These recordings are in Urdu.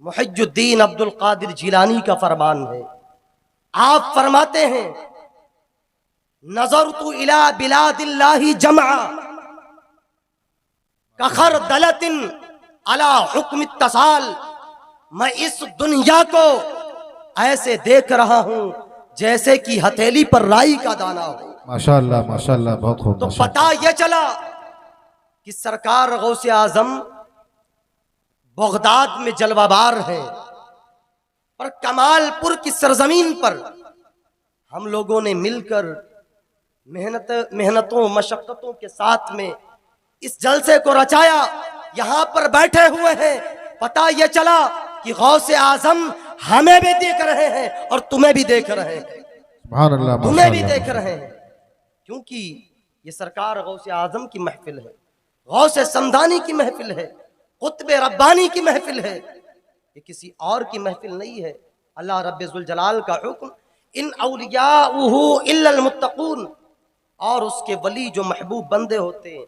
محی الدین عبد القادر جیلانی کا فرمان ہے، آپ فرماتے ہیں نظرت الی بلاد اللہ جمعا کخردلۃ علی حکم اتصال، میں اس دنیا کو ایسے دیکھ رہا ہوں جیسے کہ ہتھیلی پر رائی کا دانہ ہو۔ ماشاءاللہ ماشاءاللہ، بہت خوب۔ تو پتہ یہ چلا کہ سرکار غوث اعظم بغداد میں جلوہ بار ہیں، پر کمال پور کی سرزمین پر ہم لوگوں نے مل کر محنتوں مشقتوں کے ساتھ میں اس جلسے کو رچایا، یہاں پر بیٹھے ہوئے ہیں۔ پتہ یہ چلا کہ غوث اعظم ہمیں بھی دیکھ رہے ہیں اور تمہیں بھی دیکھ رہے ہیں، سبحان اللہ، تمہیں بھی دیکھ رہے ہیں، کیونکہ یہ سرکار غوث اعظم کی محفل ہے، غوث سمدانی کی محفل ہے، قطب ربانی کی محفل ہے، یہ کسی اور کی محفل نہیں ہے۔ اللہ رب ذوالجلال کا حکم ان اولیاءہ الا المتقون، اور اس کے ولی جو محبوب بندے ہوتے ہیں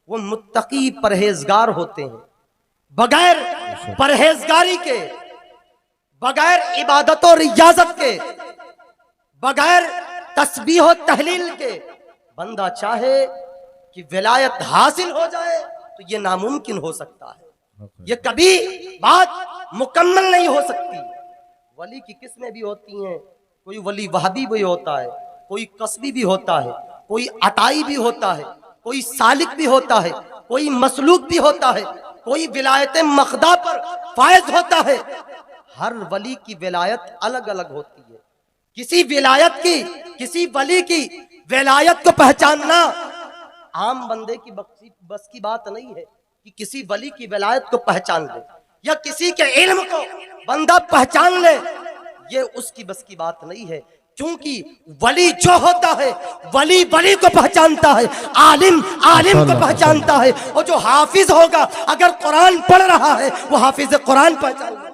وہ متقی پرہیزگار ہوتے ہیں۔ بغیر پرہیزگاری کے، بغیر عبادت و ریاضت کے، بغیر تسبیح و تحلیل کے بندہ چاہے کہ ولایت حاصل ہو جائے تو یہ ناممکن ہو سکتا ہے، یہ کبھی بات مکمل نہیں ہو سکتی۔ ولی کی قسمیں بھی ہوتی ہیں، کوئی ولی وہابی بھی ہوتا ہے، کوئی قصبی بھی ہوتا ہے، کوئی عطائی بھی ہوتا ہے، کوئی سالک بھی ہوتا ہے، کوئی مسلوک بھی ہوتا ہے، کوئی ولایت مقدہ پر فائز ہوتا ہے۔ ہر ولی کی ولایت الگ الگ ہوتی ہے۔ کسی ولایت کی، کسی ولی کی ولایت کو پہچاننا عام بندے کی بس کی بات نہیں ہے کہ کسی ولی کی ولایت کو پہچان لے، یا کسی کے علم کو بندہ پہچان لے، یہ اس کی بس کی بات نہیں ہے، کیونکہ ولی جو ہوتا ہے ولی ولی کو پہچانتا ہے، عالم عالم کو پہچانتا ہے، اور جو حافظ ہوگا اگر قرآن پڑھ رہا ہے وہ حافظ قرآن پہچان لے۔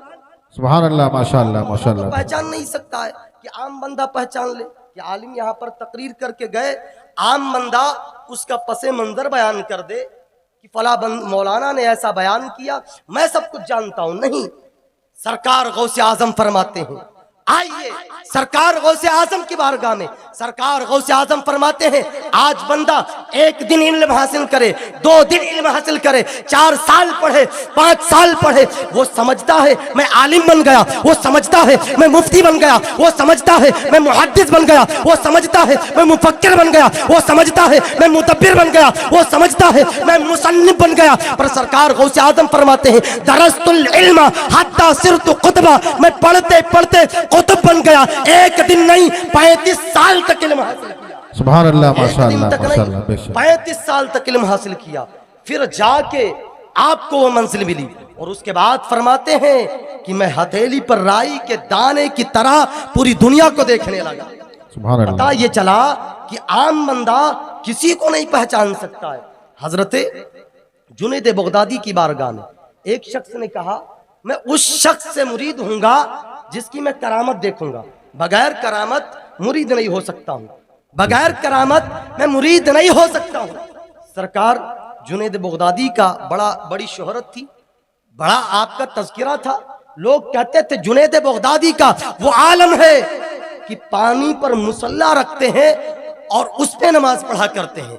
سبحان اللہ، ماشاءاللہ ماشاءاللہ۔ پہچان نہیں سکتا ہے کہ عام بندہ پہچان لے کہ عالم یہاں پر تقریر کر کے گئے، عام بندہ اس کا پس منظر بیان کر دے کہ فلاں مولانا نے ایسا بیان کیا، میں سب کچھ جانتا ہوں، نہیں۔ سرکار غوث اعظم فرماتے ہیں، آئیے سرکار غوث اعظم کی بارگاہ میں، سرکار غوث اعظم فرماتے ہیں آج بندہ ایک دن علم حاصل کرے، 2 دن علم حاصل کرے، 4 سال پڑھے، 5 سال پڑھے، وہ سمجھتا ہے میں عالم بن گیا، وہ سمجھتا ہے میں مفتی بن گیا، وہ سمجھتا ہے میں محدث بن گیا، وہ سمجھتا ہے میں مفکر بن گیا، وہ سمجھتا ہے میں مدبر بن گیا، وہ سمجھتا ہے میں مصنف بن گیا۔ پر سرکار غوث اعظم فرماتے ہیں درست العلم حتی صرت قطبہ، میں پڑھتے پڑھتے قطب بن گیا، ایک دن نہیں 35 سال تک علم حاصل کیا۔ سبحان اللہ، ماشاءاللہ ماشاءاللہ، بے شک۔ 35 سال تک علم حاصل کیا، پھر جا کے آپ کو وہ منزل ملی، اور اس کے بعد فرماتے ہیں کہ میں ہتھیلی پر رائی کے دانے کی طرح پوری دنیا کو دیکھنے لگا۔ سبحان اللہ۔ پتہ یہ چلا کہ عام بندہ کسی کو نہیں پہچان سکتا ہے۔ حضرت جنید بغدادی کی بارگاہ میں ایک شخص نے کہا میں اس شخص سے مرید ہوں گا جس کی میں کرامت دیکھوں گا، بغیر کرامت مرید نہیں ہو سکتا ہوں، بغیر کرامت میں مرید نہیں ہو سکتا ہوں۔ سرکار جنید بغدادی کا بڑی شہرت تھی، بڑا آپ کا تذکرہ تھا، لوگ کہتے تھے جنید بغدادی کا وہ عالم ہے کہ پانی پر مصلی رکھتے ہیں اور اس پہ نماز پڑھا کرتے ہیں،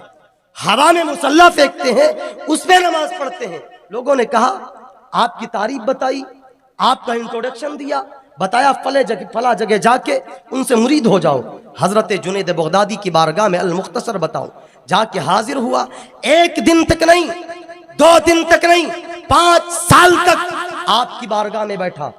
ہوا میں مصلی پھینکتے ہیں اس پہ نماز پڑھتے ہیں۔ لوگوں نے کہا آپ کی تعریف بتائی، آپ کا انٹروڈکشن دیا، بتایا فلاں جگہ جا کے ان سے مرید ہو جاؤ۔ حضرت جنید بغدادی کی بارگاہ میں المختصر بتاؤ، جا کے حاضر ہوا، 1 دن تک نہیں، 2 دن تک نہیں، 5 سال تک آپ کی بارگاہ میں بیٹھا۔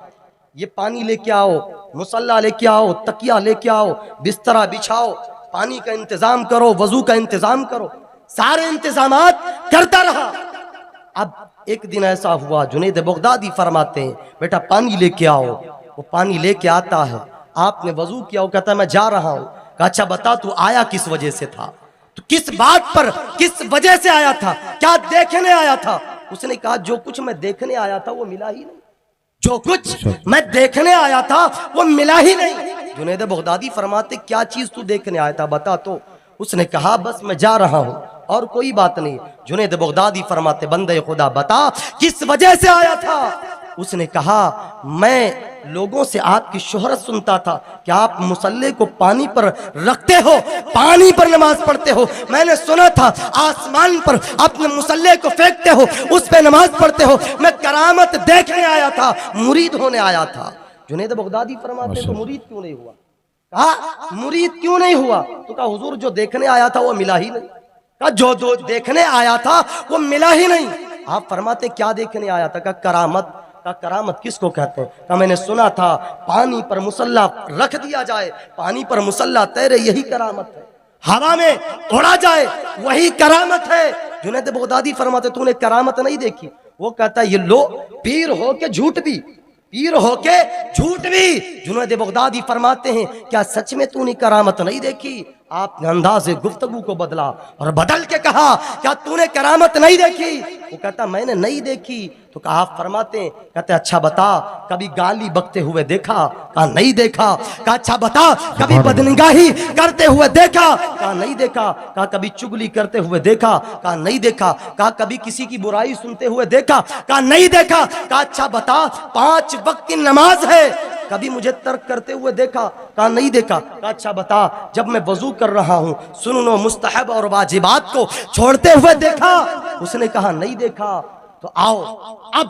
یہ پانی لے کے آؤ، مصلی لے کے آؤ، تکیہ لے کے آؤ، بسترہ بچھاؤ، پانی کا انتظام کرو، وضو کا انتظام کرو، سارے انتظامات کرتا رہا۔ اب ایک دن ایسا ہوا، جنید بغدادی فرماتے ہیں بیٹا پانی لے کے آؤ، وہ پانی لے کے آتا ہے، آپ نے وضو کیا، وہ کہتا ہے میں جا رہا ہوں۔ کہا اچھا بتا تو آیا کس وجہ سے تھا، تو کس بات پر کس وجہ سے آیا تھا، کیا دیکھنے آیا تھا؟ اس نے کہا جو کچھ میں دیکھنے آیا تھا وہ ملا ہی نہیں، جو کچھ میں دیکھنے آیا تھا وہ ملا ہی نہیں۔ جنید بغدادی فرماتے کیا چیز تو دیکھنے آیا تھا بتا تو؟ اس نے کہا بس میں جا رہا ہوں اور کوئی بات نہیں۔ جنید بغدادی فرماتے بندے خدا بتا کس وجہ سے آیا تھا؟ اس نے کہا میں لوگوں سے آپ کی شہرت سنتا تھا کہ آپ مصلی کو پانی پر رکھتے ہو، پانی پر نماز پڑھتے ہو، میں نے سنا تھا آسمان پر اپنے مصلی کو پھینکتے ہو، اس پہ نماز پڑھتے ہو، میں کرامت دیکھنے آیا تھا، مرید ہونے آیا تھا۔ جنید بغدادی فرماتے تو مرید کیوں نہیں ہوا؟ کہا مرید کیوں نہیں ہوا؟ تو کہا حضور جو دیکھنے آیا تھا وہ ملا ہی نہیں۔ کہا جو دیکھنے آیا تھا وہ ملا ہی نہیں۔ آپ فرماتے کیا دیکھنے آیا تھا؟ کہا کرامت۔ کہا کرامت کس کو کہتے ہیں؟ کہا میں نے سنا تھا پانی پر مصلی رکھ دیا جائے، پانی پر مصلی تیرے، یہی کرامت ہے، ہوا میں اڑا جائے وہی کرامت ہے۔ جنید بغدادی فرماتے تو نے کرامت نہیں دیکھی؟ وہ کہتا ہے یہ لو پیر ہو کے جھوٹ بھی، پیر ہو کے جھوٹ بھی۔ جنید بغدادی فرماتے ہیں کیا سچ میں تو نے کرامت نہیں دیکھی؟ آپ نے انداز گفتگو کو بدلا اور بدل کے کہا کیا تو نے کرامت نہیں دیکھی؟ وہ کہتا میں نے نہیں دیکھی۔ تو کہا آپ فرماتے ہیں، کہتے اچھا بتا کبھی گالی بکتے ہوئے دیکھا؟ کہا نہیں دیکھا۔ کہا اچھا بتا کبھی بدنگاہی کرتے ہوئے دیکھا؟ کہا نہیں دیکھا۔ کہا کبھی چگلی کرتے ہوئے دیکھا؟ کہا نہیں دیکھا۔ کہا کبھی کسی کی برائی سنتے ہوئے دیکھا؟ کہا نہیں دیکھا۔ کہا اچھا بتا 5 وقت کی نماز ہے، کبھی مجھے ترک کرتے ہوئے دیکھا؟ کہا نہیں دیکھا۔ کہا اچھا بتا جب میں وضو کر رہا ہوں سنن و مستحب اور واجبات کو چھوڑتے ہوئے دیکھا؟ اس نے کہا نہیں دیکھا۔ تو آؤ اب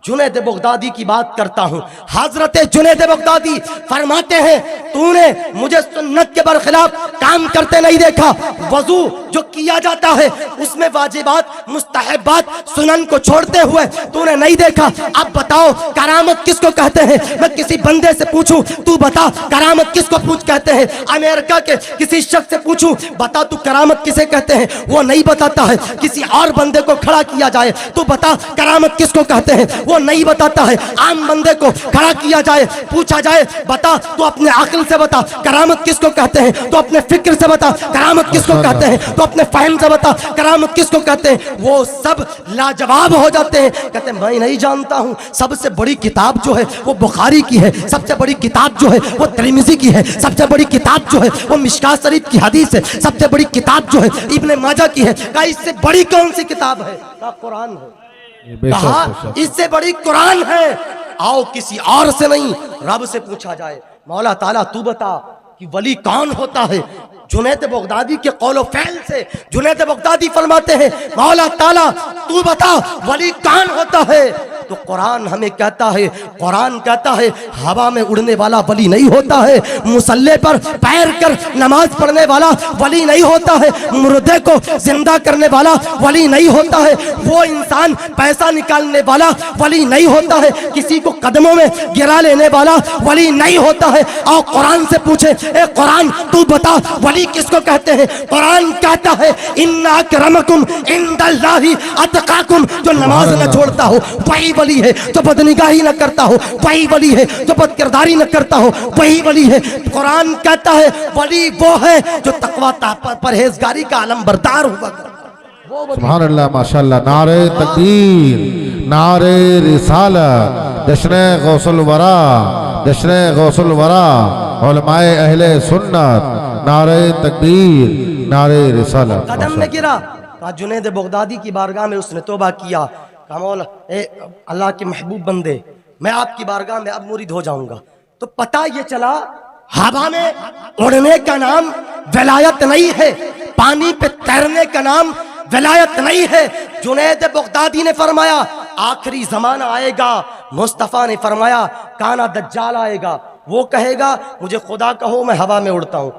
جنید بغدادی کی بات کرتا ہوں۔ حضرت جنید بغدادی فرماتے ہیں تو نے مجھے سنت کے برخلاف کام کرتے نہیں دیکھا، وضو جو کیا جاتا ہے اس میں واجبات مستحبات سنن کو چھوڑتے ہوئے تو نے نہیں دیکھا۔ اب بتاؤ کرامت کس کو کہتے ہیں؟ میں کسی بندے سے پوچھوں تو بتا کرامت کس کو کہتے ہیں؟ امریکہ کے کسی شخص سے پوچھوں بتا تو کرامت کسے کہتے ہیں؟ وہ نہیں بتاتا ہے۔ کسی اور بندے کو کھڑا کیا جائے تو بتا کرامت کس کو کہتے ہیں؟ وہ نہیں بتاتا ہے۔ عام بندے کو کھڑا کیا جائے پوچھا جائے بتا تو اپنے عقل سے بتا کرامت کس کو کہتے ہیں، تو اپنے فکر سے بتا کرامت کس کو کہتے ہیں، تو اپنے فہم سے بتا کرامت کس کو کہتے ہیں۔ وہ سب لاجواب ہو جاتے ہیں، کہتے ہیں میں نہیں جانتا ہوں، سب سے بڑی کتاب جو ہے وہ بخاری کی ہے، سب سے بڑی کتاب جو ہے وہ ترمذی کی ہے، سب سے بڑی کتاب جو ہے وہ مشکوٰۃ شریف کی حدیث ہے، سب سے بڑی کتاب جو ہے ابن ماجہ کی ہے۔ کہا اس سے بڑی کون سی کتاب ہے؟ کہا قرآن ہے۔ کہا اس سے بڑی قرآن ہے۔ آؤ کسی اور سے نہیں رب سے پوچھا جائے مولا تعالیٰ تو بتا کہ ولی کون ہوتا ہے؟ جنید بغدادی کے قول و فعل سے جنید بغدادی فرماتے ہیں مولا تعالیٰ تو بتا ولی کون ہوتا ہے؟ تو قرآن ہمیں کہتا ہے، قرآن کہتا ہے ہوا میں اڑنے والا ولی نہیں ہوتا ہے، مصلی پر پیر کر نماز پڑھنے والا ولی نہیں ہوتا ہے، مردے کو زندہ کرنے والا ولی نہیں ہوتا ہے، وہ انسان پیسہ نکالنے والا ولی نہیں ہوتا ہے، کسی کو قدموں میں گرا لینے والا ولی نہیں ہوتا ہے۔ اور قرآن سے پوچھے اے قرآن تو بتا ولی کس کو کہتے ہیں؟ قرآن کہتا ہے ان اکرمکم عند اللہ اتقاکم، جو نماز نہ چھوڑتا ہو وہی ولی ہے، جو بدنگاہی نہ کرتا ہو وہی ولی ہے، جو بد کرداری نہ کرتا ہو وہی ولی ہے۔ قرآن کہتا ہے ولی وہ ہے جو تقوی پرہیزگاری کا علم بردار ہوا کرتا ہے۔ سبحان اللہ ماشاءاللہ، نعرہ تکبیر، نعرہ رسالت، جشن غوث الورا، جشن غوث الورا، علماء اہل سنت، نعرہ تکبیر، نعرہ رسالت۔ قدم میں گرا، کہا جنید بغدادی کی بارگاہ میں اس نے توبہ کیا، کہا مولا اے اللہ کے محبوب بندے میں آپ کی بارگاہ میں اب مرید ہو جاؤں گا۔ تو پتہ یہ چلا ہوا میں اڑنے کا نام ولایت نہیں ہے، پانی پہ تیرنے کا نام ولایت نہیں ہے۔ جنید بغدادی نے فرمایا آخری زمانہ آئے گا، مصطفیٰ نے فرمایا کانا دجال آئے گا، وہ کہے گا مجھے خدا کہو میں ہوا میں اڑتا ہوں،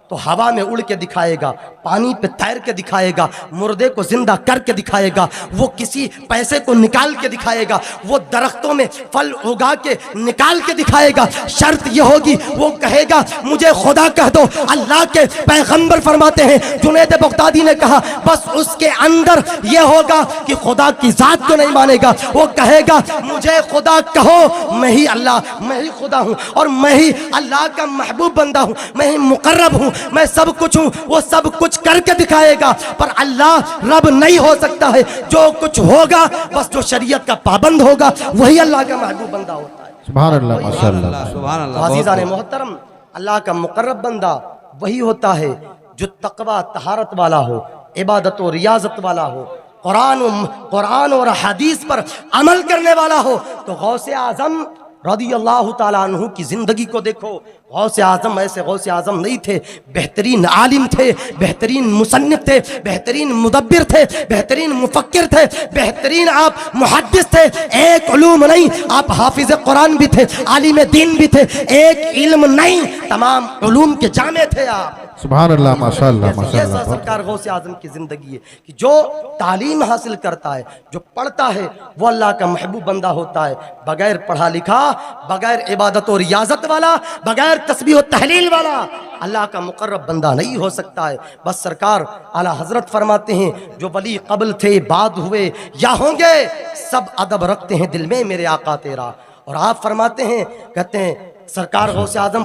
تو ہوا میں اڑ کے دکھائے گا، پانی پہ تیر کے دکھائے گا، مردے کو زندہ کر کے دکھائے گا، وہ کسی پیسے کو نکال کے دکھائے گا، وہ درختوں میں پھل اگا کے نکال کے دکھائے گا۔ شرط یہ ہوگی وہ کہے گا مجھے خدا کہہ دو۔ اللہ کے پیغمبر فرماتے ہیں جنید بغدادی نے کہا بس اس کے اندر یہ ہوگا کہ خدا کی ذات کو نہیں مانے گا، وہ کہے گا مجھے خدا کہو، میں ہی اللہ، میں ہی خدا ہوں اور میں ہی اللہ کا محبوب بندہ ہوں، میں ہی مقرب ہوں، میں سب کچھ ہوں، وہ سب کچھ کر کے دکھائے گا۔ پر اللہ رب نہیں ہو سکتا ہے، جو کچھ ہوگا بس جو شریعت کا پابند ہوگا وہی اللہ کا محبوب بندہ ہوتا ہے۔ سبحان اللہ ماشاءاللہ، سبحان اللہ۔ عزیزان محترم، اللہ کا مقرب بندہ وہی ہوتا ہے جو تقوی طہارت والا ہو، عبادت و ریاضت والا ہو، قرآن اور حدیث پر عمل کرنے والا ہو تو غوث اعظم رضی اللہ تعالیٰ عنہ کی زندگی کو دیکھو. غوث اعظم ایسے غوث اعظم نہیں تھے، بہترین عالم تھے، بہترین مصنف تھے، بہترین مدبر تھے، بہترین مفکر تھے، بہترین آپ محدث تھے. ایک علوم نہیں، آپ حافظ قرآن بھی تھے، عالم دین بھی تھے. ایک علم نہیں، تمام علوم کے جامع تھے آپ. سبحان اللہ ماشاءاللہ یہ ماشاءاللہ. سرکار غوث اعظم کی زندگی ہے کہ جو تعلیم حاصل کرتا ہے، جو پڑھتا ہے، وہ اللہ کا محبوب بندہ ہوتا ہے. بغیر پڑھا لکھا، بغیر عبادت و ریاضت والا، بغیر تسبیح و تحلیل والا اللہ کا مقرب بندہ نہیں ہو سکتا ہے. بس سرکار اعلیٰ حضرت فرماتے ہیں جو ولی قبل تھے، بعد ہوئے یا ہوں گے، سب ادب رکھتے ہیں دل میں میرے آقا تیرا. اور آپ فرماتے ہیں، کہتے ہیں سرکار غوث اعظم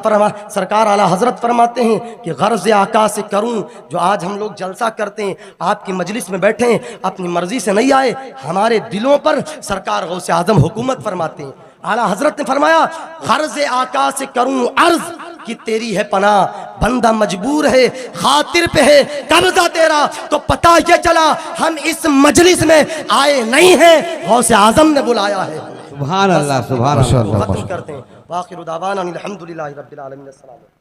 سرکار اعلیٰ حضرت فرماتے ہیں کہ غرض آقا سے کروں. جو آج ہم لوگ جلسہ کرتے ہیں، آپ کی مجلس میں بیٹھے ہیں، اپنی مرضی سے نہیں آئے، ہمارے دلوں پر سرکار غوث اعظم حکومت فرماتے ہیں. اعلیٰ حضرت نے فرمایا غرض آقا سے کروں عرض کہ تیری ہے پناہ، بندہ مجبور ہے، خاطر پہ ہے قبضہ تیرا. تو پتہ یہ چلا ہم اس مجلس میں آئے نہیں ہیں، غوث اعظم نے بلایا ہے. سبحان اللہ سبحان اللہ. ماشاءاللہ ختم کرتے ہیں. وآخر دعوانا الحمدللہ رب العالمین. السلام.